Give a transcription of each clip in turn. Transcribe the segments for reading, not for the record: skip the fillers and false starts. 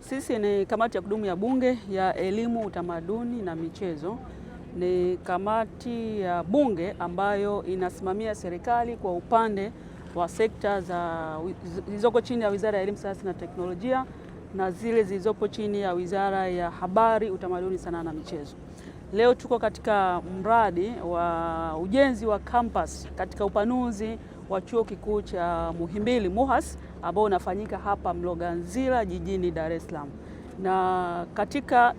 Sisi ni kamati ya kudumu ya Bunge ya Elimu, Utamaduni na Michezo. Ni kamati ya Bunge ambayo inasimamia serikali kwa upande wa sekta zilizoko chini ya Wizara ya Elimu, Sayansi na Teknolojia na zile zilizopo chini ya Wizara ya Habari, Utamaduni, Sanaa na Michezo. Leo tuko katika mradi wa ujenzi wa campus katika upanuzi wa Chuo Kikuu cha Muhimbili MUHAS ambao unafanyika hapa Mloganzila jijini Dar es Salaam. Na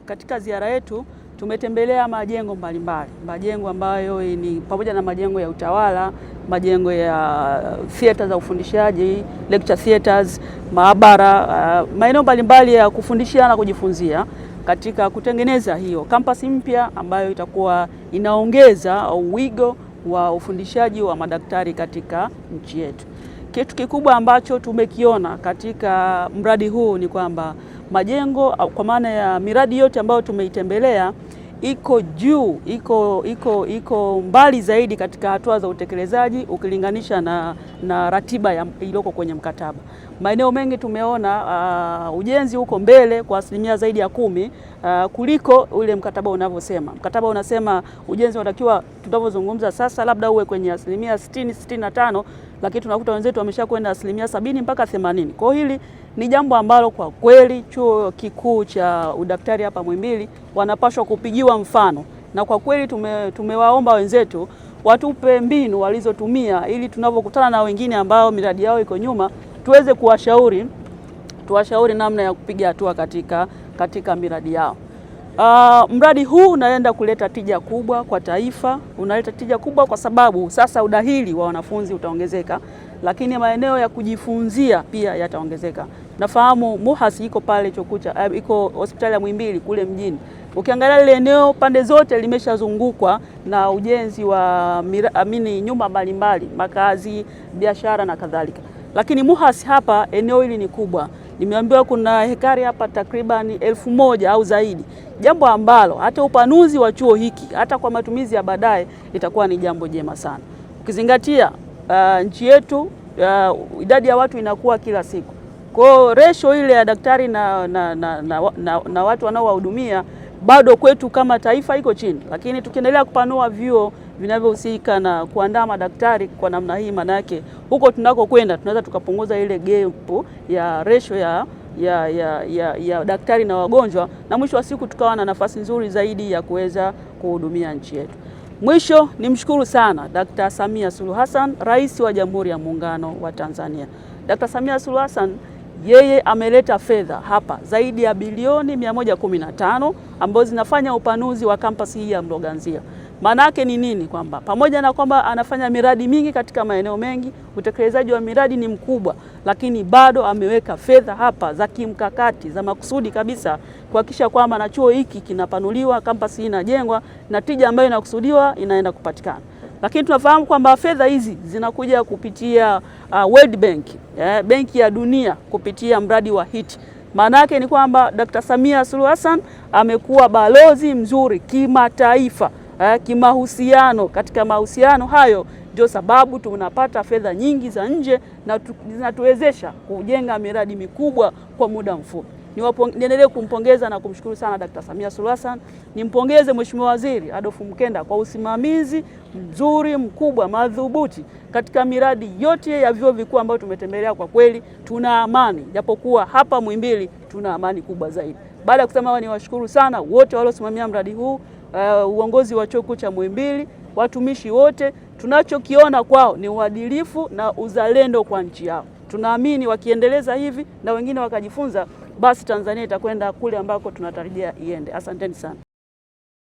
katika ziara yetu tumetembelea majengo mbalimbali, majengo ambayo ni pamoja na majengo ya utawala, majengo ya theater za ufundishaji, lecture theaters, maabara, maeneo mbalimbali ya kufundishia na kujifunzia katika kutengeneza hiyo kampasi mpya ambayo itakuwa inaongeza wigo wa ufundishaji wa madaktari katika nchi yetu. Kitu kikubwa ambacho tumekiona katika mradi huu ni kwamba majengo kwa maana ya miradi yote ambayo tumeitembelea iko juu, iko mbali zaidi katika hatua za utekelezaji ukilinganisha na ratiba iliyoko kwenye mkataba. Maeneo mengi tumeona ujenzi uko mbele kwa asilimia zaidi ya 10 kuliko ule mkataba unavyosema. Mkataba unasema ujenzi unatakiwa tunavyozungumza sasa labda uwe kwenye asilimia 60-65, lakini tunakuta wenzetu wameshakwenda asilimia 70 mpaka 80. Kwa hili ni jambo ambalo kwa kweli Chuo Kikuu cha Udaktari hapa Muhimbili wanapaswa kupigiwa mfano, na kwa kweli tumewaomba wenzetu watupe mbinu walizotumia ili tunapokutana na wengine ambao miradi yao iko nyuma tuweze tuwashauri namna ya kupiga hatua katika miradi yao. Mradi huu unaenda kuleta tija kubwa kwa taifa, unaleta tija kubwa kwa sababu sasa udahili wa wanafunzi utaongezeka, lakini maeneo ya kujifunzia pia yataongezeka. Nafahamu MUHAS iko pale iko hospitali ya Muhimbili kule mjini. Ukiangalia ile eneo pande zote limeshazungukwa na ujenzi wa nyumba mbalimbali, makazi, biashara na kadhalika. Lakini MUHAS hapa eneo hili ni kubwa. Nimeambiwa kuna hekari hapa takriban 1000 au zaidi. Jambo ambalo hata upanuzi wa chuo hiki hata kwa matumizi ya baadaye itakuwa ni jambo jema sana. Ukizingatia nchi yetu idadi ya watu inakuwa kila siku. Kwa ratio ile ya daktari na watu wanaowahudumia bado kwetu kama taifa iko chini. Lakini tukiendelea kupanua vyuo vinavyohusika na kuandaa madaktari kwa namna hii, manake huko tunako kwenda tunaweza tukapunguza ile gap ya ratio ya daktari na wagonjwa, na mwisho wa siku tukawa na nafasi nzuri zaidi ya kuweza kuhudumia nchi yetu. Mwisho nimshukuru sana Dr. Samia Suluhu Hassan, Rais wa Jamhuri ya Muungano wa Tanzania. Dr. Samia Suluhu Hassan yeye ameleta fedha hapa zaidi ya bilioni 115 ambazo zinafanya upanuzi wa kampasi hii ya Mloganzila. Maana yake ni nini? Kwamba pamoja na kwamba anafanya miradi mingi katika maeneo mengi, utekelezaji wa miradi ni mkubwa, lakini bado ameweka fedha hapa za kimkakati za makusudi kabisa kuhakikisha kwamba na chuo hiki kinapanuliwa, kampasi hii inajengwa na tija ambayo inakusudiwa inaenda kupatikana. Lakini tunafahamu kwamba fedha hizi zinakuja kupitia World Bank, benki ya dunia, kupitia mradi wa HIT. Maana yake ni kwamba Dr. Samia Suluhu Hassan amekuwa balozi mzuri kimataifa, kimahusiano. Katika mahusiano hayo ndio sababu tunapata fedha nyingi za nje na zinatuwezesha kujenga miradi mikubwa kwa muda mfupi. Niendelee kumpongeza na kumshukuru sana Dr. Samia Suluhu Hassan. Nimpongeze Mheshimiwa Waziri Adolf Mkenda kwa usimamizi mzuri, mkubwa, madhubuti katika miradi yote ya vyuo vikuu ambayo tumetembelea. Kwa kweli tuna amani, japokuwa hapa Muhimbili tuna amani kubwa zaidi. Baada ya kusema niwashukuru sana wote waliosimamia mradi huu, uongozi wa Chuo Kikuu cha Muhimbili, watumishi wote. Tunachokiona kwao ni uadilifu na uzalendo kwa nchi yao. Tunaamini wakiendeleza hivi na wengine wakajifunza, basi Tanzania itakwenda kule ambako tunatarajia iende. Asanteni sana.